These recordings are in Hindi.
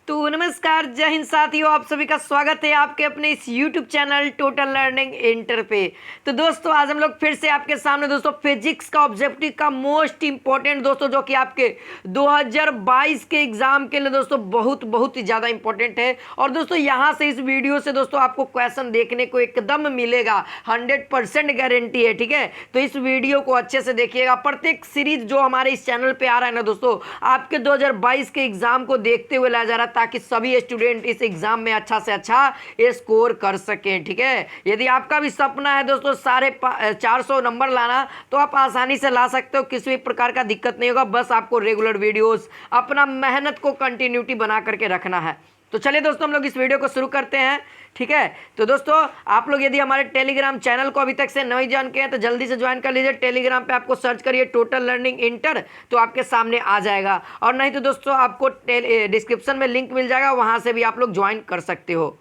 तो नमस्कार, जय हिंद साथियों, आप सभी का स्वागत है आपके अपने इस YouTube channel total learning inter पे। तो दोस्तों आज हम लोग फिर से आपके सामने दोस्तों फिजिक्स का ऑब्जेक्टिव का मोस्ट इंपॉर्टेंट दोस्तों जो कि आपके 2022 के एग्जाम के लिए दोस्तों बहुत ही ज़्यादा इंपॉर्टेंट है। और दोस्तों यहाँ से इस वीडियो से दोस्तों आपको क्वेश्चन देखने को एकदम मिलेगा, 100% गारंटी है। ठीक है, तो इस वीडियो को अच्छे से देखिएगा। प्रत्येक सीरीज जो हमारे इस चैनल पर आ रहा है ना दोस्तों, आपके 2022 के एग्जाम को देखते हुए लाया जा रहा है ताकि सभी स्टूडेंट इस एग्जाम में अच्छा से अच्छा स्कोर कर सकें। ठीक है, यदि आपका भी सपना है दोस्तों 450 नंबर लाना, तो आप आसानी से ला सकते हो, किसी भी प्रकार का दिक्कत नहीं होगा। बस आपको रेगुलर वीडियोस, अपना मेहनत को कंटिन्यूटी बना करके रखना है। तो चलिए दोस्तों हम लोग इस वीडियो को शुरू करते हैं। ठीक है, तो दोस्तों आप लोग यदि हमारे टेलीग्राम चैनल को अभी तक से नहीं ज्वाइन किए हैं तो जल्दी से ज्वाइन कर लीजिए। टेलीग्राम पे आपको सर्च करिए टोटल लर्निंग इंटर, तो आपके सामने आ जाएगा। और नहीं तो दोस्तों आपको डिस्क्रिप्शन में लिंक मिल जाएगा, वहां से भी आप लोग ज्वाइन कर सकते हो।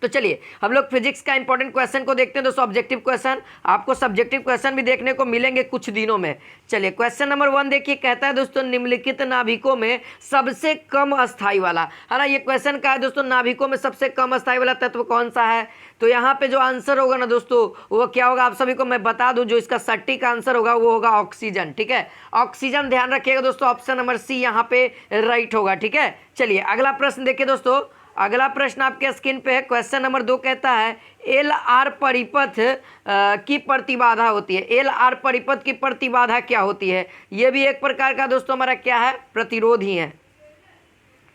तो चलिए हम लोग फिजिक्स का इंपॉर्टेंट क्वेश्चन को देखते हैं दोस्तों। ऑब्जेक्टिव क्वेश्चन, आपको सब्जेक्टिव क्वेश्चन भी देखने को मिलेंगे कुछ दिनों में। चलिए क्वेश्चन नंबर 1 देखिए, कहता है दोस्तों निम्नलिखित नाभिकों में सबसे कम अस्थाई वाला, है ना, ये क्वेश्चन का है दोस्तों, नाभिकों में सबसे कम अस्थाई वाला तत्व कौन सा है। तो यहाँ पे जो आंसर होगा ना दोस्तों वो क्या होगा, आप सभी को मैं बता दूं, जो इसका सटीक आंसर होगा वो होगा ऑक्सीजन। ठीक है, ऑक्सीजन, ध्यान रखिएगा दोस्तों, ऑप्शन नंबर सी यहाँ पे राइट होगा। ठीक है, चलिए अगला प्रश्न देखिए दोस्तों। अगला प्रश्न आपके स्क्रीन पे है, क्वेश्चन नंबर 2 कहता है एल आर परिपथ की प्रतिबाधा होती है। एल आर परिपथ की प्रतिबाधा क्या होती है? यह भी एक प्रकार का दोस्तों हमारा क्या है, प्रतिरोध ही है।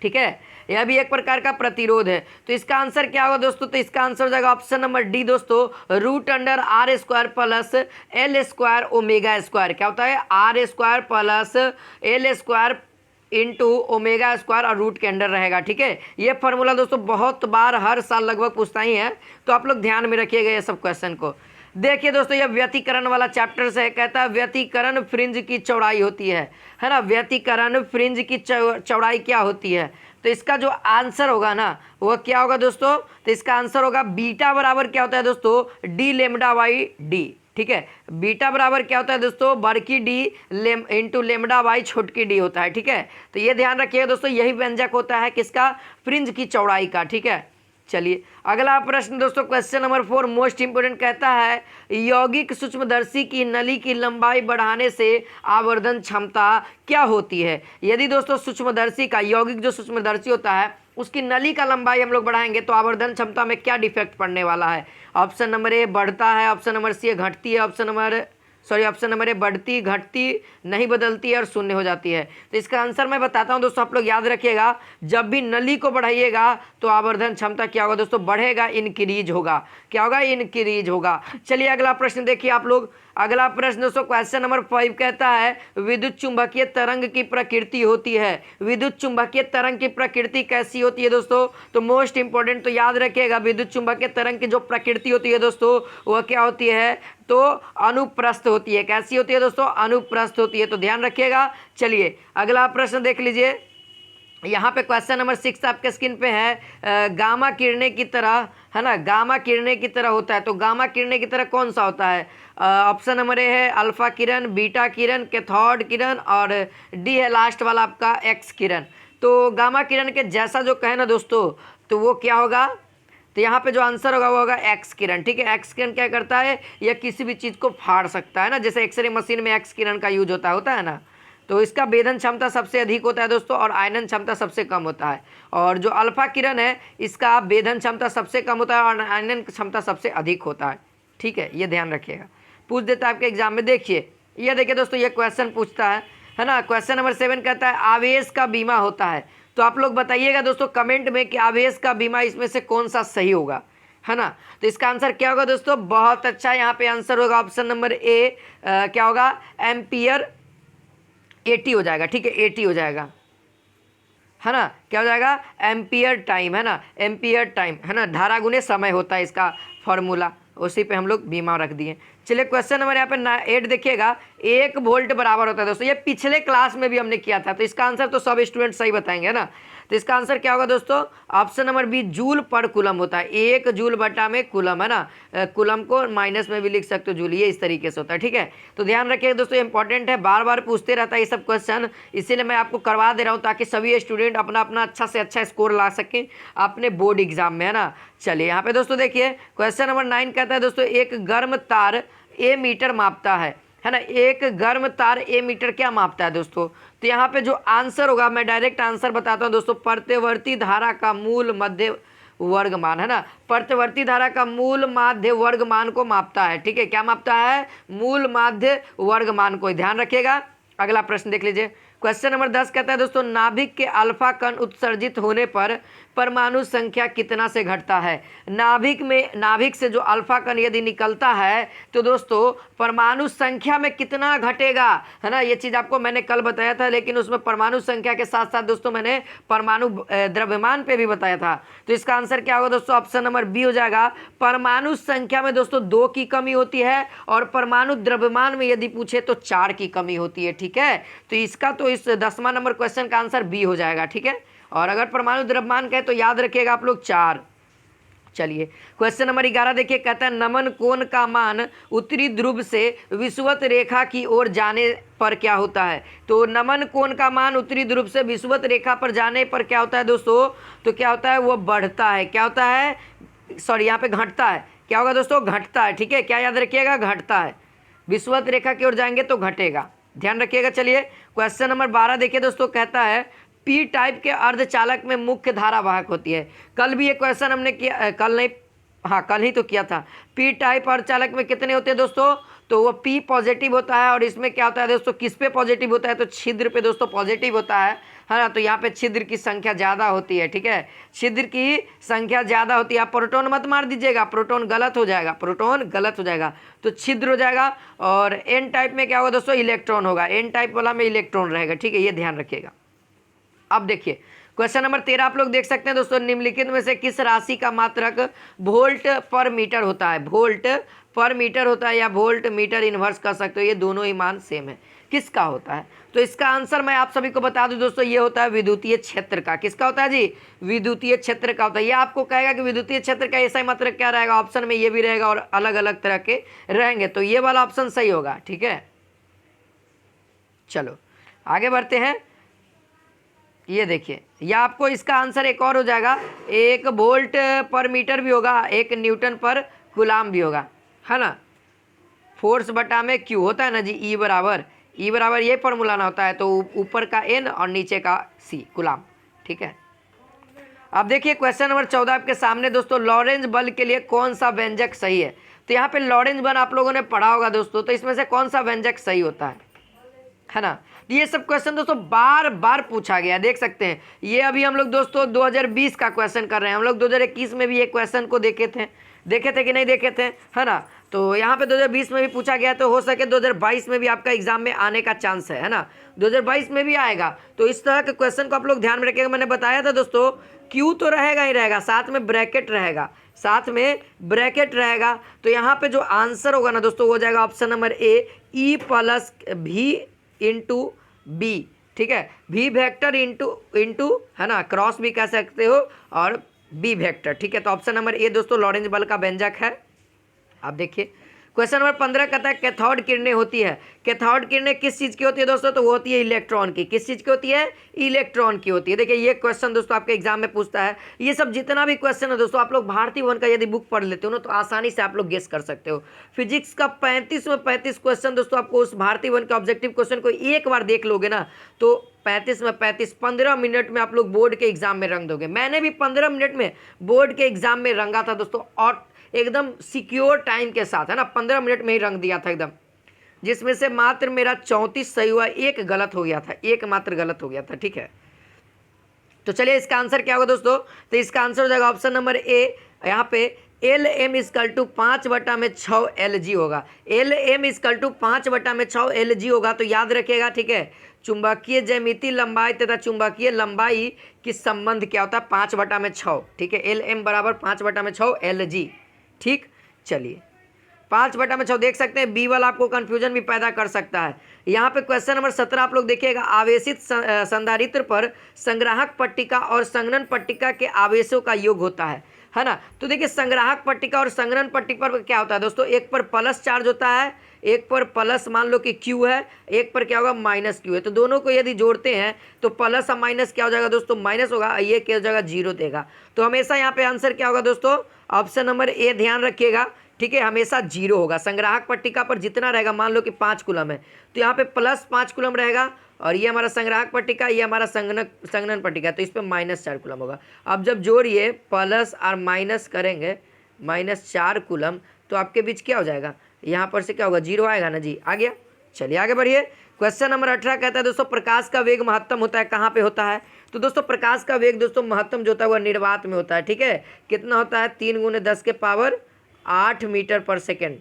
ठीक है, यह भी एक प्रकार का प्रतिरोध है। तो इसका आंसर क्या होगा दोस्तों? तो इसका आंसर हो जाएगा ऑप्शन नंबर डी दोस्तों, √r² plus L² omega square. क्या होता है? R² plus L² into omega square और रूट के अंडर रहेगा। ठीक है, ये फॉर्मूला दोस्तों बहुत बार हर साल लगभग पूछता ही है, तो आप लोग ध्यान में रखिएगा ये सब क्वेश्चन को। देखिए दोस्तों यह व्यतिकरण वाला चैप्टर से है, कहता है व्यतिकरण फ्रिंज की चौड़ाई होती है ना, व्यतिकरण फ्रिंज की चौड़ाई क्या होती है। तो इसका जो आंसर होगा ना वह क्या होगा दोस्तों? तो इसका आंसर होगा बीटा बराबर क्या होता है दोस्तों, डी लेमडा बाई डी। ठीक है, बीटा बराबर क्या होता है दोस्तों, बड़की डी इंटू लेमडा बाई छोटकी डी होता है। ठीक है, तो ये ध्यान रखिएगा दोस्तों, यही व्यंजक होता है किसका, फ्रिंज की चौड़ाई का। ठीक है, चलिए अगला प्रश्न दोस्तों, क्वेश्चन नंबर 4 मोस्ट इंपोर्टेंट, कहता है यौगिक सूक्ष्मदर्शी की नली की लंबाई बढ़ाने से आवर्धन क्षमता क्या होती है। यदि दोस्तों सूक्ष्मदर्शी का, यौगिक जो सूक्ष्मदर्शी होता है उसकी नली का लंबाई हम लोग बढ़ाएंगे तो आवर्धन क्षमता में क्या डिफेक्ट पड़ने वाला है। ऑप्शन नंबर ए बढ़ता है, ऑप्शन नंबर सी घटती है, ऑप्शन नंबर ए बढ़ती, घटती, नहीं बदलती है और शून्य हो जाती है। तो इसका आंसर मैं बताता हूं दोस्तों, आप लोग याद रखिएगा, जब भी नली को बढ़ाइएगा तो आवर्धन क्षमता क्या होगा दोस्तों, बढ़ेगा, इनक्रीज होगा। क्या होगा? इनक्रीज होगा। चलिए अगला प्रश्न देखिए आप लोग। अगला प्रश्न दोस्तों क्वेश्चन नंबर 5 कहता है विद्युत चुंबकीय तरंग की प्रकृति होती है। विद्युत चुंबकीय तरंग की प्रकृति कैसी होती है दोस्तों? तो मोस्ट इंपॉर्टेंट, तो याद रखिएगा विद्युत चुंबकीय तरंग की जो प्रकृति होती है दोस्तों वह क्या होती है, तो अनुप्रस्थ होती है। कैसी होती है दोस्तों? अनुप्रस्थ होती है, तो ध्यान रखिएगा। चलिए अगला प्रश्न देख लीजिए, यहाँ पे क्वेश्चन नंबर 6 आपके स्क्रीन पे है, गामा किरणें की तरह, है ना, गामा किरणें की तरह होता है। तो गामा किरणें की तरह कौन सा होता है? ऑप्शन नंबर ए है अल्फा किरण, बीटा किरण, कैथोड किरण और डी है लास्ट वाला आपका एक्स किरण। तो गामा किरण के जैसा जो कहे ना दोस्तों तो वो क्या होगा, तो यहाँ पे जो आंसर होगा वो होगा एक्स किरण। ठीक है, एक्स किरण क्या करता है, यह किसी भी चीज़ को फाड़ सकता है ना, जैसे एक्सरे मशीन में एक्स किरण का यूज होता है ना। तो इसका वेधन क्षमता सबसे अधिक होता है दोस्तों और आयनन क्षमता सबसे कम होता है। और जो अल्फा किरण है इसका वेधन क्षमता सबसे कम होता है और आयनन क्षमता सबसे अधिक होता है। ठीक है, ये ध्यान रखिएगा, पूछ देता है आपके एग्जाम में। देखिए ये देखिए दोस्तों, ये क्वेश्चन पूछता है ना, क्वेश्चन नंबर 7 कहता है आवेश का बीमा होता है। तो आप लोग बताइएगा दोस्तों कमेंट में कि आवेश का बीमा इसमें से कौन सा सही होगा, है ना। तो इसका आंसर क्या होगा दोस्तों? बहुत अच्छा, यहाँ पे आंसर होगा ऑप्शन नंबर ए, क्या होगा, एम्पियर 80 हो जाएगा। ठीक है, 80 हो जाएगा, है ना। क्या हो जाएगा? एम्पियर टाइम, है ना, एम्पियर टाइम, है ना, धारा गुने समय होता है इसका फॉर्मूला, उसी पे हम लोग बीमा रख दिए। चलिए क्वेश्चन नंबर यहाँ पे 8 देखिएगा, 1 वोल्ट बराबर होता है दोस्तों, ये पिछले क्लास में भी हमने किया था, तो इसका आंसर तो सब स्टूडेंट सही बताएंगे, है ना। तो इसका आंसर क्या होगा दोस्तों, ऑप्शन नंबर बी जूल पर कूलम होता है। 1 जूल बटा में कूलम, है ना, कूलम को माइनस में भी लिख सकते हो जूल, ये इस तरीके से होता है। ठीक है, तो ध्यान रखिएगा दोस्तों, इंपॉर्टेंट है, बार बार पूछते रहता है ये सब क्वेश्चन, इसीलिए मैं आपको करवा दे रहा हूँ ताकि सभी स्टूडेंट अपना अपना अच्छा से अच्छा स्कोर ला सकें अपने बोर्ड एग्जाम में, है ना। चलिए यहाँ पे दोस्तों देखिए क्वेश्चन नंबर 9 कहता है दोस्तों, एक गर्म तार ए मीटर मापता है ना, एक गर्म तार ए मीटर क्या मापता है दोस्तों। तो यहाँ पे जो आंसर होगा, मैं डायरेक्ट आंसर बताता हूँ दोस्तों, प्रत्यवर्ती धारा का मूल मध्य वर्गमान, है ना, प्रत्यवर्ती धारा का मूल माध्य वर्गमान को मापता है। ठीक है, क्या मापता है, मूल माध्य वर्गमान को, ध्यान रखिएगा। अगला प्रश्न देख लीजिए, क्वेश्चन नंबर 10 कहता है दोस्तों, नाभिक के अल्फा कण उत्सर्जित होने पर परमाणु संख्या कितना से घटता है। नाभिक से जो अल्फा कण यदि निकलता है तो दोस्तों परमाणु संख्या में कितना घटेगा, है ना, ये चीज आपको मैंने कल बताया था, लेकिन उसमें परमाणु संख्या के साथ साथ दोस्तों मैंने परमाणु द्रव्यमान पे भी बताया था। तो इसका आंसर क्या होगा दोस्तों, ऑप्शन नंबर बी हो जाएगा। परमाणु संख्या में दोस्तों 2 की कमी होती है और परमाणु द्रव्यमान में यदि पूछे तो 4 की कमी होती है। ठीक है, तो इसका तो इस 10वां नंबर क्वेश्चन का आंसर बी हो जाएगा। ठीक है, और अगर परमाणु द्रव्यमान कहे तो याद रखिएगा आप लोग 4। चलिए क्वेश्चन नंबर 11 देखिए, कहता है नमन कोण का मान उत्तरी ध्रुव से विषुवत रेखा की ओर जाने पर क्या होता है। तो नमन कोण का मान उत्तरी ध्रुव से विषुवत रेखा पर जाने पर क्या होता है दोस्तों, तो क्या होता है, वो बढ़ता है। क्या होता है, सॉरी यहाँ पे घटता है। क्या होगा दोस्तों, घटता है। ठीक है, क्या याद रखिएगा, घटता है, विषुवत रेखा की ओर जाएंगे तो घटेगा, ध्यान रखिएगा। चलिए क्वेश्चन नंबर 12 देखिए दोस्तों, कहता है पी टाइप के अर्धचालक में मुख्य धारा वाहक होती है। कल भी ये क्वेश्चन हमने किया, कल नहीं, हाँ कल ही तो किया था। पी टाइप अर्धचालक में कितने होते हैं दोस्तों, तो वो पी पॉजिटिव होता है। और इसमें क्या होता है दोस्तों, किस पे पॉजिटिव होता है, तो छिद्र पे दोस्तों पॉजिटिव होता है ना। तो यहाँ पे छिद्र की संख्या ज़्यादा होती है। ठीक है, छिद्र की संख्या ज़्यादा होती है। आप प्रोटॉन मत मार दीजिएगा, प्रोटॉन गलत हो जाएगा, प्रोटॉन गलत हो जाएगा, तो छिद्र हो जाएगा। और एन टाइप में क्या होगा दोस्तों, इलेक्ट्रॉन होगा, एन टाइप वाला में इलेक्ट्रॉन रहेगा। ठीक है, ये ध्यान रखिएगा। अब देखिए क्वेश्चन नंबर 13 आप लोग देख सकते हैं दोस्तों, निम्नलिखित में से किस राशि का मात्रक वोल्ट पर मीटर होता है। वोल्ट पर मीटर होता है या वोल्ट मीटर इनवर्स कर सकते हो, ये दोनों ही मान सेम है। किसका होता है, तो इसका आंसर मैं आप सभी को बता दूं दोस्तों, ये होता है विद्युतीय क्षेत्र का। किसका होता है जी, विद्युतीय क्षेत्र का होता है। ये आपको कहेगा कि विद्युतीय क्षेत्र का ऐसा ही मात्रक क्या रहेगा, ऑप्शन में ये भी रहेगा और अलग अलग तरह के रहेंगे, तो ये वाला ऑप्शन सही होगा। ठीक है, चलो आगे बढ़ते हैं। ये देखिए, या आपको इसका आंसर एक और हो जाएगा, 1 वोल्ट पर मीटर भी होगा, 1 न्यूटन पर कूलाम भी होगा, है ना। फोर्स बटा में क्यू होता है ना जी, ई बराबर ये फॉर्मूला ना होता है, तो ऊपर का एन और नीचे का सी कूलाम। ठीक है, अब देखिए क्वेश्चन नंबर 14 आपके सामने दोस्तों, लॉरेंज बल के लिए कौन सा व्यंजक सही है। तो यहाँ पे लॉरेंज बल आप लोगों ने पढ़ा होगा दोस्तों, तो इसमें से कौन सा व्यंजक सही होता है ना। ये सब क्वेश्चन दोस्तों बार बार पूछा गया, देख सकते हैं। ये अभी हम लोग दोस्तों 2020 का क्वेश्चन कर रहे हैं, हम लोग 2021 में भी एक क्वेश्चन को देखे थे कि नहीं देखे थे, है ना। तो यहाँ पे 2020 में भी पूछा गया, तो हो सके 2022 में भी आपका एग्जाम में आने का चांस है ना, 2022 में भी आएगा। तो इस तरह के क्वेश्चन को आप लोग ध्यान में रखिएगा। मैंने बताया था दोस्तों, क्यू तो रहेगा ही रहेगा, साथ में ब्रैकेट रहेगा, तो यहाँ पे जो आंसर होगा ना दोस्तों, हो जाएगा option number A, E plus भी इंटू बी। ठीक है, भी वेक्टर इंटू है ना, क्रॉस भी कह सकते हो, और बी वेक्टर। ठीक है, तो ऑप्शन नंबर ए दोस्तों लॉरेंज बल का व्यंजक है। आप देखिए क्वेश्चन नंबर 15 कहता है कैथोड किरणें होती है। कैथोड किरणें किस चीज़ की होती है दोस्तों, तो वो होती है इलेक्ट्रॉन की। किस चीज़ की होती है, इलेक्ट्रॉन की होती है। देखिए ये क्वेश्चन दोस्तों आपके एग्जाम में पूछता है। ये सब जितना भी क्वेश्चन है दोस्तों, आप लोग भारतीय वन का यदि बुक पढ़ लेते हो ना, तो आसानी से आप लोग गेस कर सकते हो। फिजिक्स का 35 में 35 क्वेश्चन दोस्तों, आपको उस भारतीय वन का ऑब्जेक्टिव क्वेश्चन को एक बार देख लोगे ना, तो 35 में 35 15 मिनट में आप लोग बोर्ड के एग्जाम में रंग दोगे। मैंने भी 15 मिनट में बोर्ड के एग्जाम में रंगा था दोस्तों, और एकदम सिक्योर टाइम के साथ, है ना, 15 मिनट में ही रंग दिया था एकदम, जिसमें से मात्र मेरा 34 सही हुआ, एक गलत हो गया था, एक मात्र गलत हो गया था। ठीक है, तो चलिए इसका आंसर क्या होगा दोस्तों, तो इसका आंसर हो जाएगा ऑप्शन नंबर ए। यहाँ पे L M equal to 5/6 LG होगा। L M equal to 5/6 LG होगा, तो याद रखिएगा। ठीक है, चुंबकीय ज्यामिति लंबाई तथा चुंबकीय लंबाई की संबंध क्या होता है, 5/6। ठीक है, एल एम बराबर 5/6 LG। ठीक, चलिए 5/6 देख सकते हैं, बी वाला आपको कंफ्यूजन भी पैदा कर सकता है। यहाँ पे क्वेश्चन नंबर 17 आप लोग देखिएगा, आवेशित संधारित्र पर संग्राहक पट्टिका और संघनन पट्टिका के आवेशों का योग होता है ना। तो देखिए संग्राहक पट्टिका और संघनन पट्टिका पर क्या होता है दोस्तों, एक पर प्लस चार्ज होता है, एक पर प्लस मान लो कि क्यू है, एक पर क्या होगा माइनस क्यू है। तो दोनों को यदि जोड़ते हैं तो प्लस और माइनस क्या हो जाएगा दोस्तों, माइनस होगा, ये क्या हो जाएगा, जीरो देगा। तो हमेशा यहाँ पे आंसर क्या होगा दोस्तों, ऑप्शन नंबर ए ध्यान रखिएगा, ठीक है, हमेशा जीरो होगा। संग्राहक पट्टिका पर जितना रहेगा, मान लो कि 5 कूलम है तो यहाँ पे प्लस 5 कूलम रहेगा, और ये हमारा संग्राहक पट्टिका, ये हमारा संघनन पट्टिका, तो इस पर -4 कूलम होगा। अब जब जोड़िए प्लस और माइनस करेंगे, -4 कूलम, तो आपके बीच क्या हो जाएगा, यहाँ पर से क्या होगा, जीरो आएगा ना जी, आ गया। चलिए आगे बढ़िए। क्वेश्चन नंबर 18 कहता है दोस्तों, प्रकाश का वेग महत्तम होता है, कहाँ पे होता है। तो दोस्तों प्रकाश का वेग दोस्तों महत्तम जो होता है वह निर्वात में होता है, ठीक है। कितना होता है, 3 × 10⁸ मीटर पर सेकेंड,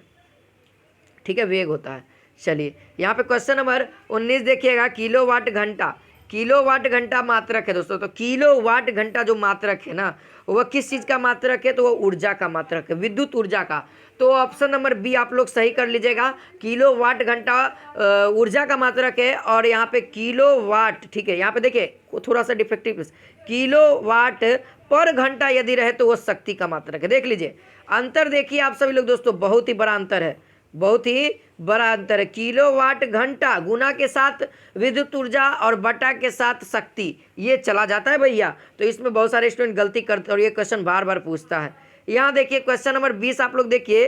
ठीक है, वेग होता है। चलिए यहाँ पे क्वेश्चन नंबर 19 देखिएगा, किलोवाट घंटा, किलोवाट घंटा मात्रक है दोस्तों। तो किलोवाट घंटा जो मात्रक है ना, वह किस चीज़ का मात्रक है, तो वह ऊर्जा का मात्रक है, विद्युत ऊर्जा का। तो ऑप्शन नंबर बी आप लोग सही कर लीजिएगा, किलोवाट घंटा ऊर्जा का मात्रक है, और यहाँ पे किलोवाट, ठीक है, यहाँ पे देखिए थोड़ा सा डिफेक्टिव, किलोवाट पर घंटा यदि रहे तो वह शक्ति का मात्रक है। देख लीजिए अंतर, देखिए आप सभी लोग दोस्तों, बहुत ही बड़ा अंतर है, बहुत ही बड़ा अंतर है। किलोवाट घंटा गुना के साथ विद्युत ऊर्जा और बटा के साथ शक्ति, ये चला जाता है भैया। तो इसमें बहुत सारे स्टूडेंट गलती करते हैं और ये क्वेश्चन बार बार पूछता है। यहाँ देखिए क्वेश्चन नंबर 20 आप लोग देखिए,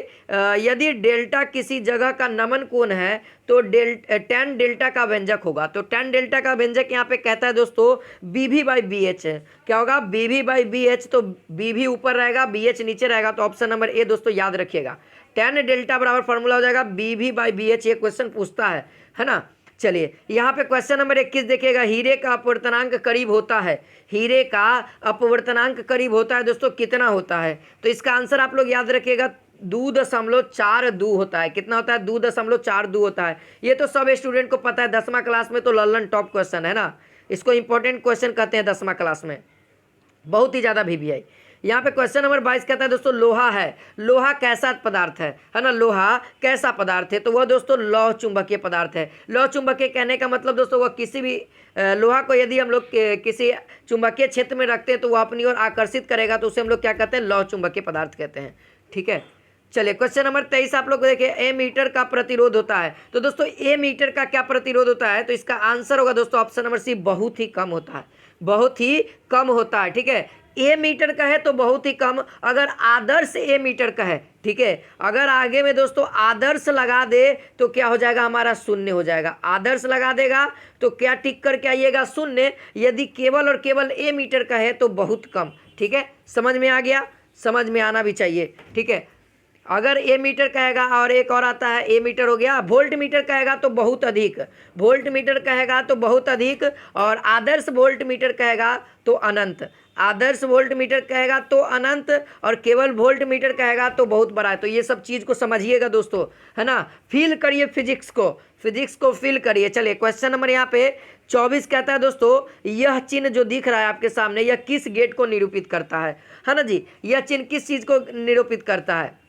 यदि डेल्टा किसी जगह का नमन कोण है तो tan डेल्टा का व्यंजक होगा। तो tan डेल्टा का व्यंजक यहाँ पे कहता है दोस्तों BV/BH है। क्या होगा, BV/BH, तो BV ऊपर रहेगा, BH नीचे रहेगा। तो ऑप्शन नंबर ए दोस्तों याद रखिएगा, tan डेल्टा बराबर फॉर्मूला हो जाएगा BV/BH। ये क्वेश्चन पूछता है ना। चलिए यहाँ पे क्वेश्चन नंबर 21 देखिएगा, हीरे का अपवर्तनांक करीब होता है, हीरे का अपवर्तनांक करीब होता है दोस्तों, कितना होता है। तो इसका आंसर आप लोग याद रखिएगा, 2.42 होता है। कितना होता है, 2.42 होता है। ये तो सब स्टूडेंट को पता है, 10वीं क्लास में तो लल्लन टॉप क्वेश्चन है ना, इसको इंपॉर्टेंट क्वेश्चन कहते हैं 10वीं क्लास में, बहुत ही ज़्यादा VVI। यहाँ पे क्वेश्चन नंबर 22 कहता है दोस्तों, लोहा है, लोहा कैसा पदार्थ है ना, लोहा कैसा पदार्थ है। तो वह दोस्तों लौह चुंबकीय पदार्थ है। लौह चुंबकीय कहने का मतलब दोस्तों, वह किसी भी लोहा को यदि हम लोग किसी चुंबकीय क्षेत्र में रखते हैं तो वह अपनी ओर आकर्षित करेगा, तो उसे हम लोग क्या कहते हैं, लौह चुंबकीय पदार्थ कहते हैं, ठीक है। चलिए क्वेश्चन नंबर 23 आप लोग देखिए, ए मीटर का प्रतिरोध होता है। तो दोस्तों ए मीटर का क्या प्रतिरोध होता है, तो इसका आंसर होगा दोस्तों ऑप्शन नंबर सी, बहुत ही कम होता है, बहुत ही कम होता है, ठीक है। ए मीटर का है तो बहुत ही कम, अगर आदर्श ए मीटर का है, ठीक है, अगर आगे में दोस्तों आदर्श लगा दे तो क्या हो जाएगा, हमारा शून्य हो जाएगा। आदर्श लगा देगा तो क्या टिक करके आइएगा, शून्य। यदि केवल और केवल ए मीटर का है तो बहुत कम, ठीक है, समझ में आ गया, समझ में आना भी चाहिए, ठीक है। अगर ए मीटर कहेगा और एक और आता है ए मीटर हो गया, वोल्ट मीटर कहेगा तो बहुत अधिक, वोल्ट मीटर कहेगा तो बहुत अधिक, और आदर्श वोल्ट मीटर कहेगा तो अनंत, आदर्श वोल्ट मीटर कहेगा तो अनंत, और केवल वोल्ट मीटर कहेगा तो बहुत बड़ा है। तो ये सब चीज़ को समझिएगा दोस्तों, है ना, फील करिए फिजिक्स को फील करिए। चलिए क्वेश्चन नंबर यहाँ पे 24 कहता है दोस्तों, यह चिन्ह जो दिख रहा है आपके सामने, यह किस गेट को निरूपित करता है ना जी, यह चिन्ह किस चीज़ को निरूपित करता है।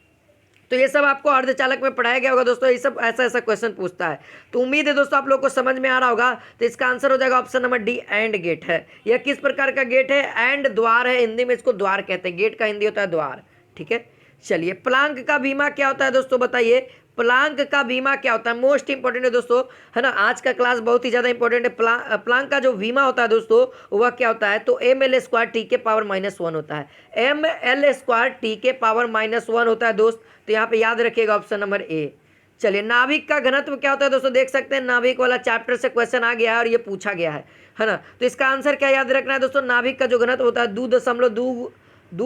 तो ये सब आपको अर्धचालक में पढ़ाया गया होगा दोस्तों, ये सब ऐसा क्वेश्चन पूछता है। तो उम्मीद है दोस्तों आप लोग को समझ में आ रहा होगा। तो इसका आंसर हो जाएगा option number D, and gate है। यह किस प्रकार का गेट है, एंड द्वार है, हिंदी में इसको द्वार कहते हैं, गेट का हिंदी होता है द्वार, ठीक है। चलिए प्लांक का बीमा क्या होता है दोस्तों, बताइए प्लांक का बीमा क्या होता है, मोस्ट इंपॉर्टेंट है दोस्तों, है ना, आज का क्लास बहुत ही ज़्यादा इंपॉर्टेंट है। प्लांक का जो बीमा होता है दोस्तों वह क्या होता है, तो ml² t के पावर -1 होता है, ml² t के पावर -1 होता है दोस्त। तो यहाँ पे याद रखिएगा ऑप्शन नंबर ए। चलिए नाभिक का घनत्व क्या होता है दोस्तों, देख सकते हैं नाभिक वाला चैप्टर से क्वेश्चन आ गया है और ये पूछा गया है ना। तो इसका आंसर क्या याद रखना है दोस्तों, नाभिक का जो घनत्व होता है 2.29 ×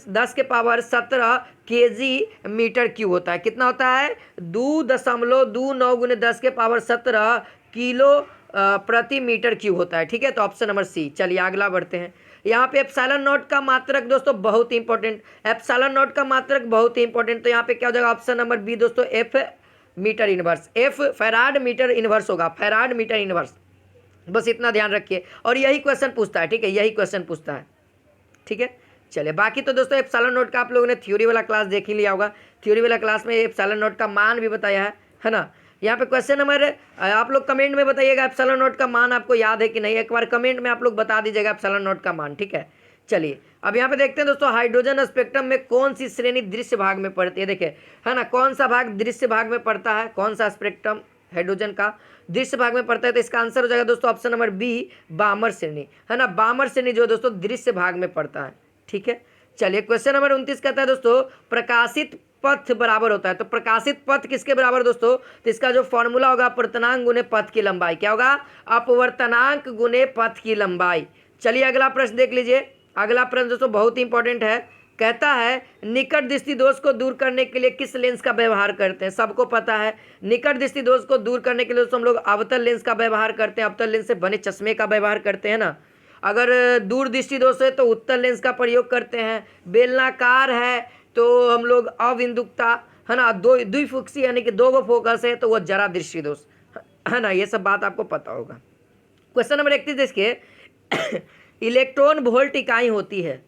10⁻17 kg/m³ होता है। कितना होता है, 2.29 × 10⁻17 किलो प्रति मीटर³ होता है, ठीक है। तो ऑप्शन नंबर सी। चलिए अगला बढ़ते हैं। यहाँ पे एप्सिलॉन नॉट का मात्रक दोस्तों बहुत ही इंपॉर्टेंट, एप्सिलॉन नॉट का मात्रक बहुत ही इंपॉर्टेंट। तो यहाँ पे क्या हो जाएगा, ऑप्शन नंबर बी दोस्तों, F metre inverse, F farad metre inverse होगा, फैराड मीटर इनवर्स, बस इतना ध्यान रखिए। और यही क्वेश्चन पूछता है, ठीक है, यही क्वेश्चन पूछता है, ठीक है। चलिए बाकी तो दोस्तों एप्सिलॉन नॉट का आप लोगों ने थ्योरी वाला क्लास देख ही लिया होगा, थ्योरी वाला क्लास में एप्सिलॉन नॉट का मान भी बताया है ना। यहाँ पे क्वेश्चन नंबर आप लोग कमेंट में बताइएगा एप्सिलॉन नॉट का मान आपको याद है कि नहीं, एक बार कमेंट में आप लोग बता दीजिएगा एप्सिलॉन नॉट का मान, ठीक है। चलिए अब यहाँ पे देखते हैं दोस्तों, हाइड्रोजन स्पेक्ट्रम में कौन सी श्रेणी दृश्य भाग में पड़ती है, देखिए है ना, कौन सा भाग दृश्य भाग में पड़ता है, कौन सा स्पेक्ट्रम हाइड्रोजन का दृश्य भाग में पड़ता है, तो इसका आंसर हो जाएगा दोस्तों ऑप्शन नंबर बी, बामर श्रेणी, है ना, बामर श्रेणी जो दोस्तों दृश्य भाग में पड़ता है, ठीक है। चलिए क्वेश्चन नंबर 29 कहता है दोस्तों, प्रकाशित पथ बराबर होता है, तो प्रकाशित पथ किसके बराबर दोस्तों, तो इसका जो फॉर्मूला होगा अपवर्तनांक गुने पथ की लंबाई, क्या होगा, अपवर्तनांक गुने पथ की लंबाई। चलिए अगला प्रश्न देख लीजिए, अगला प्रश्न दोस्तों बहुत ही इंपॉर्टेंट है, कहता है निकट दृष्टि दोष को दूर करने के लिए किस लेंस का व्यवहार करते हैं, सबको पता है निकट दृष्टि दोष को दूर करने के लिए दोस्तों हम लोग अवतल लेंस का व्यवहार करते हैं, अवतल लेंस से बने चश्मे का व्यवहार करते हैं ना। अगर दूर दृष्टि दोष है तो उत्तल लेंस का प्रयोग करते हैं, बेलनाकार है तो हम लोग अविंदुकता, है ना, द्विफोकसी यानी कि दो गो फोकस है तो वो जरा दृष्टि दोष, है ना, ये सब बात आपको पता होगा। क्वेश्चन नंबर 31 देखिए, इलेक्ट्रॉन वोल्ट इकाई होती है।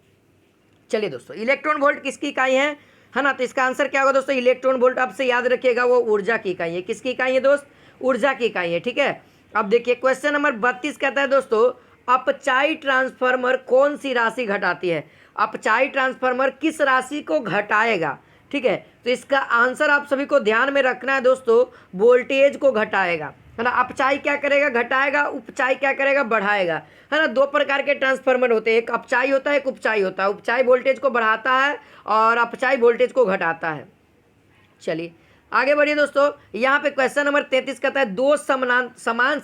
चलिए दोस्तों इलेक्ट्रॉन वोल्ट किसकी इकाई है ना, तो इसका आंसर क्या होगा दोस्तों, इलेक्ट्रॉन वोल्ट आपसे याद रखिएगा वो ऊर्जा की इकाई है, किसकी इकाई है दोस्त, ऊर्जा की इकाई है, ठीक है। अब देखिए क्वेश्चन नंबर 32 कहता है दोस्तों, अपचाई ट्रांसफार्मर कौन सी राशि घटाती है, अपचाई ट्रांसफार्मर किस राशि को घटाएगा, ठीक है। तो इसका आंसर आप सभी को ध्यान में रखना है दोस्तों, वोल्टेज को घटाएगा, है ना, अपचाई क्या करेगा, घटाएगा, उपचाई क्या करेगा, बढ़ाएगा, है ना। दो प्रकार के ट्रांसफार्मर होते हैं, एक अपचाई होता है एक उपचाई होता है, उपचाई वोल्टेज को बढ़ाता है और अपचाई वोल्टेज को घटाता है। चलिए आगे बढ़िए दोस्तों, यहाँ पे क्वेश्चन नंबर 33 कहता है, दो समान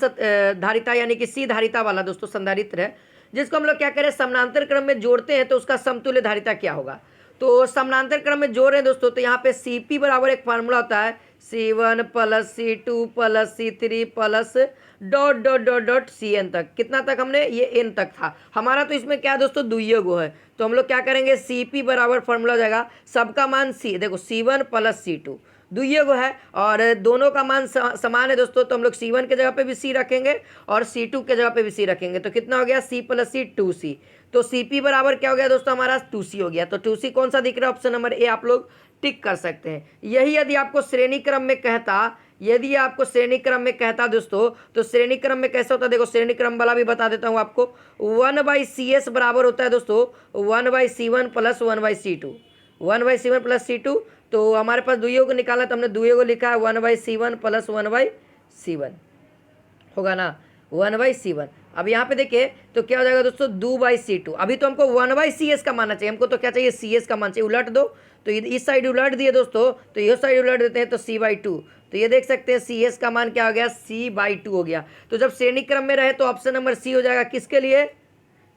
धारिता यानी कि सी धारिता वाला दोस्तों संधारित्र है, जिसको हम लोग क्या करें समानांतर क्रम में जोड़ते हैं तो उसका समतुल्य धारिता क्या होगा। तो समानांतर क्रम में जोड़ रहे हैं दोस्तों, तो यहाँ पे Cp बराबर एक फार्मूला होता है C1 plus C2 plus C3 plus dot dot dot dot Cn तक, कितना तक हमने, ये n तक था हमारा, तो इसमें क्या दोस्तों दुइये गो है, तो हम लोग क्या करेंगे Cp बराबर फार्मूला हो जाएगा सबका मान C, देखो C1 प्लस C2 दुइये गो है और दोनों का मान समान है दोस्तों, तो हम लोग C1 के जगह पे भी C रखेंगे और C2 के जगह पे भी C रखेंगे, तो कितना हो गया C प्लस C 2C, तो Cp बराबर क्या हो गया दोस्तों हमारा 2C हो गया। तो 2C कौन सा दिख रहा है, ऑप्शन नंबर ए आप लोग टिक कर सकते हैं। यही यदि आपको श्रेणी क्रम में कहता, यदि आपको श्रेणी क्रम में कहता दोस्तों, तो श्रेणी क्रम में कैसे होता है, देखो श्रेणी क्रम वाला भी बता देता हूँ आपको, 1/CS बराबर होता है दोस्तों 1/C1 plus 1/C2, 1/C1 plus C2, तो हमारे पास दुइयों को निकालना, तो हमने दुइयों को लिखा है 1/C1 प्लस 1/C1 होगा ना, 1/C1। अब यहाँ पे देखिए तो क्या हो जाएगा दोस्तों 2/C2, अभी तो हमको 1/CS का मानना चाहिए, हमको तो क्या चाहिए CS का मान चाहिए, उलट दो, तो इस साइड उलट दिए दोस्तों, तो ये साइड उलट देते हैं तो C/2, तो ये देख सकते हैं CS का मान क्या हो गया, C/2 हो गया। तो जब श्रेणी क्रम में रहे तो ऑप्शन नंबर C हो जाएगा, किसके लिए,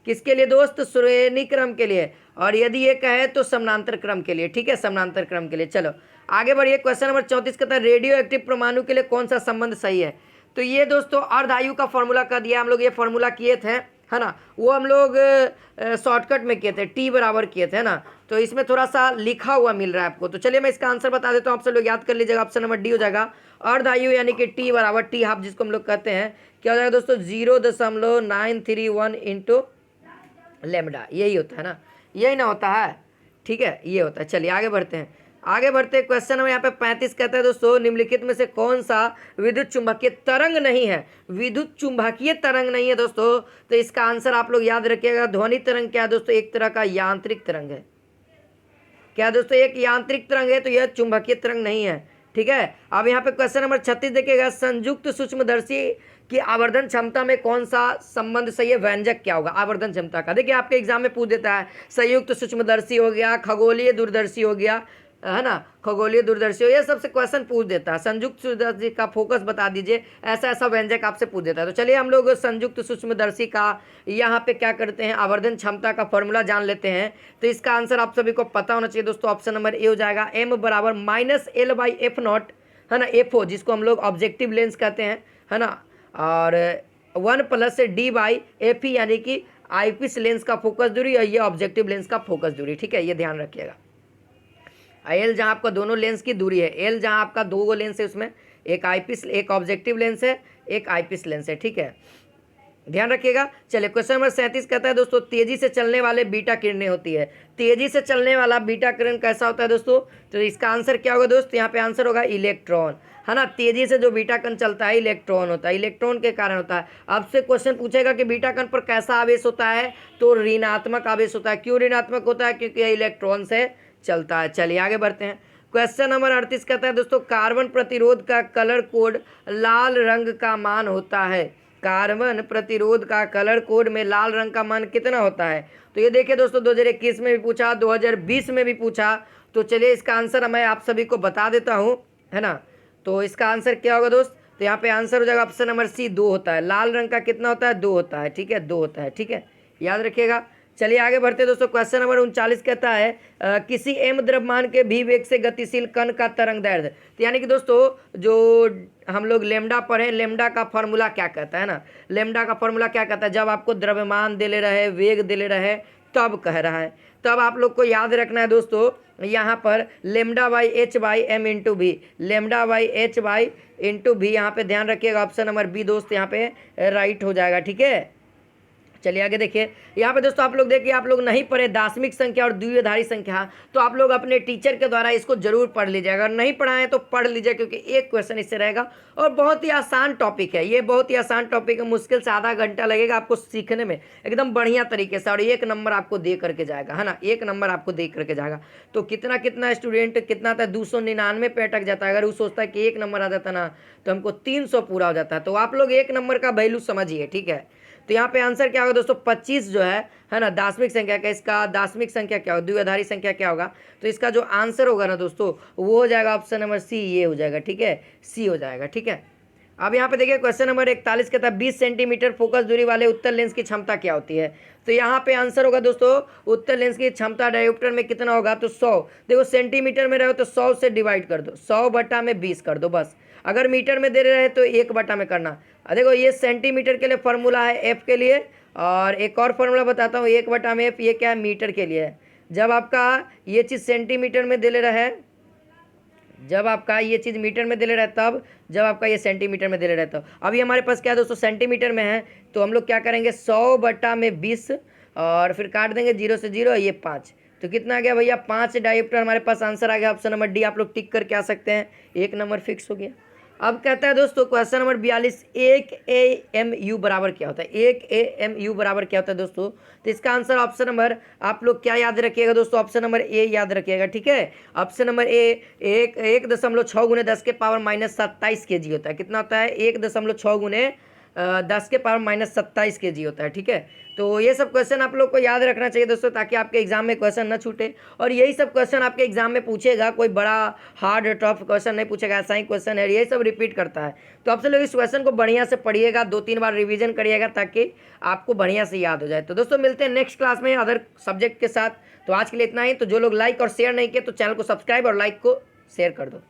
किसके लिए दोस्त, श्रेणी क्रम के लिए, और यदि ये कहे तो समानांतर क्रम के लिए, ठीक है, समानांतर क्रम के लिए। चलो आगे बढ़िए, क्वेश्चन नंबर 34 कहता है, रेडियो एक्टिव परमाणु के लिए कौन सा संबंध सही है। तो ये दोस्तों अर्धायु का फॉर्मूला कर दिया, हम लोग ये फॉर्मूला किए थे, है ना, वो हम लोग शॉर्टकट में किए थे, टी बराबर किए थे, है ना, तो इसमें थोड़ा सा लिखा हुआ मिल रहा है आपको, तो चलिए मैं इसका आंसर बता देता हूँ, आप सब लोग याद कर लीजिएगा, ऑप्शन नंबर डी हो जाएगा अर्धायु यानी कि टी बराबर टी हाफ, जिसको हम लोग कहते हैं क्या हो जाएगा दोस्तों 0.931 इंटू लेमडा, यही होता है ना, यही ना होता है, ठीक है, ये होता है। चलिए आगे बढ़ते हैं, आगे बढ़ते क्वेश्चन में यहाँ पे 35 कहता है दोस्तों, निम्नलिखित में से कौन सा विद्युत चुंबकीय तरंग नहीं है, विद्युत चुंबकीय तरंग नहीं है दोस्तों, तो इसका आंसर आप लोग याद रखिएगा, ध्वनि तरंग क्या है दोस्तों, एक तरह का यांत्रिक तरंग है, क्या दोस्तों एक यांत्रिक तरंग है, तो यह चुंबकीय तरंग नहीं है, ठीक है। अब यहाँ पे क्वेश्चन नंबर 36 देखिएगा, संयुक्त सूक्ष्मदर्शी की आवर्धन क्षमता में कौन सा संबंध सही है, व्यंजक क्या होगा आवर्धन क्षमता का, देखिए आपके एग्जाम में पूछ देता है, संयुक्त सूक्ष्मदर्शी हो गया, खगोलीय दूरदर्शी हो गया, है ना, खगोलीय दूरदर्शी हो, ये सबसे क्वेश्चन पूछ देता है, संयुक्त सूक्ष्मदर्शी का फोकस बता दीजिए, ऐसा ऐसा व्यंजक आपसे पूछ देता है। तो चलिए हम लोग संयुक्त सूक्ष्मदर्शी का यहाँ पे क्या करते हैं, आवर्धन क्षमता का फॉर्मूला जान लेते हैं, तो इसका आंसर आप सभी को पता होना चाहिए दोस्तों, ऑप्शन नंबर ए हो जाएगा, m बराबर -L/f0, है ना, FO जिसको हम लोग ऑब्जेक्टिव लेंस कहते हैं, है ना, और 1 प्लस D/FE यानी कि आईपीस लेंस का फोकस दूरी और ये ऑब्जेक्टिव लेंस का फोकस दूरी, ठीक है, ये ध्यान रखिएगा। एल जहाँ आपका दोनों लेंस की दूरी है, एल जहाँ आपका दो गो लेंस है उसमें एक आईपीस एक ऑब्जेक्टिव लेंस है, एक आईपीस लेंस है, ठीक है। ध्यान रखिएगा। चलिए क्वेश्चन नंबर 37 कहता है दोस्तों, तेजी से चलने वाले बीटा किरणें होती है। तेजी से चलने वाला बीटा किरण कैसा होता है दोस्तों? तो इसका आंसर क्या होगा दोस्त? यहाँ पे आंसर होगा इलेक्ट्रॉन, है ना। तेजी से जो बीटा कण चलता है इलेक्ट्रॉन होता है, इलेक्ट्रॉन के कारण होता है। आपसे क्वेश्चन पूछेगा कि बीटा कण पर कैसा आवेश होता है, तो ऋणात्मक आवेश होता है। क्यों ऋणात्मक होता है? क्योंकि यह इलेक्ट्रॉन से चलता है। चलिए आगे बढ़ते हैं। क्वेश्चन नंबर 38 कहता है दोस्तों, कार्बन प्रतिरोध का कलर कोड लाल रंग का मान होता है। कार्बन प्रतिरोध का कलर कोड में लाल रंग का मान कितना होता है? तो ये देखिए दोस्तों, 2021 में भी पूछा, 2020 में भी पूछा। तो चलिए इसका आंसर मैं आप सभी को बता देता हूँ, है ना। तो इसका आंसर क्या होगा दोस्त? तो यहाँ पे आंसर हो जाएगा ऑप्शन नंबर सी, 2 होता है। लाल रंग का कितना होता है? 2 होता है, ठीक है, 2 होता है, ठीक है, याद रखिएगा। चलिए आगे बढ़ते हैं दोस्तों। क्वेश्चन नंबर 39 कहता है, किसी एम द्रव्यमान के भी वेग से गतिशील कण का तरंग दैर्ध्य। तो यानी कि दोस्तों जो हम लोग लेमडा पढ़े, लेमडा का फॉर्मूला क्या कहता है ना, लेमडा का फॉर्मूला क्या कहता है? जब आपको द्रव्यमान दे ले रहे, वेग दे ले रहे, तब कह रहा है। तब आप लोग को याद रखना है दोस्तों, यहाँ पर lambda by H by M into भी, lambda by H by into भी, यहाँ पे ध्यान रखिएगा। ऑप्शन नंबर बी दोस्त यहाँ पे राइट हो जाएगा, ठीक है। चलिए आगे देखिए। यहाँ पे दोस्तों आप लोग देखिए, आप लोग नहीं पढ़े दार्शनिक संख्या और द्विआधारी संख्या, तो आप लोग अपने टीचर के द्वारा इसको जरूर पढ़ लीजिए। अगर नहीं पढ़ाएं तो पढ़ लीजिए, क्योंकि एक क्वेश्चन इससे रहेगा और बहुत ही आसान टॉपिक है ये, बहुत ही आसान टॉपिक है। मुश्किल से आधा घंटा लगेगा आपको सीखने में एकदम बढ़िया तरीके से, और 1 नंबर आपको दे करके जाएगा, है ना, 1 नंबर आपको दे करके जाएगा। तो कितना कितना स्टूडेंट कितना था, 299 पे अटक जाता है। अगर वो सोचता है कि 1 नंबर आ जाता ना, तो हमको 300 पूरा हो जाता है। तो आप लोग 1 नंबर का वैल्यू समझिए, ठीक है। तो यहाँ पे आंसर क्या होगा दोस्तों? 25 जो है ना, दार्शनिक संख्या का, इसका दार्शनिक संख्या क्या होगा, द्विआधारी संख्या क्या होगा? तो इसका जो आंसर होगा ना दोस्तों, वो हो जाएगा ऑप्शन नंबर सी, ये हो जाएगा, ठीक है, सी हो जाएगा, ठीक है। अब यहाँ पे देखिए क्वेश्चन नंबर 41 कहता है, 20 सेंटीमीटर फोकस दूरी वाले उत्तल लेंस की क्षमता क्या होती है? तो यहाँ पे आंसर होगा दोस्तों, उत्तल लेंस की क्षमता डायोप्टर में कितना होगा? तो 100। देखो सेंटीमीटर में रहो तो 100 से डिवाइड कर दो, 100/20 कर दो बस। अगर मीटर में दे रहे हैं तो 1 में करना। देखो ये सेंटीमीटर के लिए फॉर्मूला है एफ के लिए, और एक और फॉर्मूला बताता हूँ 1/एफ, ये क्या है? मीटर के लिए है। जब आपका ये चीज़ सेंटीमीटर में दे ले रहा है, जब आपका ये चीज़ मीटर में दे ले रहा है तब, जब आपका ये सेंटीमीटर में दे ले रहा है तब। अभी हमारे पास क्या है दोस्तों, सेंटीमीटर में है, तो हम लोग क्या करेंगे, 100/20 और फिर काट देंगे 0 से 0, ये 5। तो कितना आ गया भैया? 5 डायोप्टर हमारे पास आंसर आ गया। ऑप्शन नंबर डी आप लोग टिक करके आ सकते हैं, 1 नंबर फिक्स हो गया। अब कहता है दोस्तों क्वेश्चन नंबर 42, 1 AMU बराबर क्या होता है? 1 AMU बराबर क्या होता है दोस्तों? तो इसका आंसर ऑप्शन नंबर, आप लोग क्या याद रखिएगा दोस्तों? ऑप्शन नंबर ए याद रखिएगा, ठीक है। ऑप्शन नंबर ए 1.6 × 10⁻27 kg होता है। कितना होता है? 1.6 × 10⁻27 kg होता है, ठीक है। तो ये सब क्वेश्चन आप लोग को याद रखना चाहिए दोस्तों, ताकि आपके एग्जाम में क्वेश्चन न छूटे। और यही सब क्वेश्चन आपके एग्जाम में पूछेगा, कोई बड़ा हार्ड टफ क्वेश्चन नहीं पूछेगा, ऐसा ही क्वेश्चन है, यही सब रिपीट करता है। तो आप सब लोग इस क्वेश्चन को बढ़िया से पढ़िएगा, 2-3 बार रिवीजन करिएगा, ताकि आपको बढ़िया से याद हो जाए। तो दोस्तों मिलते हैं नेक्स्ट क्लास में अदर सब्जेक्ट के साथ। तो आज के लिए इतना ही। तो जो लोग लाइक और शेयर नहीं किए तो चैनल को सब्सक्राइब और लाइक को शेयर कर दो।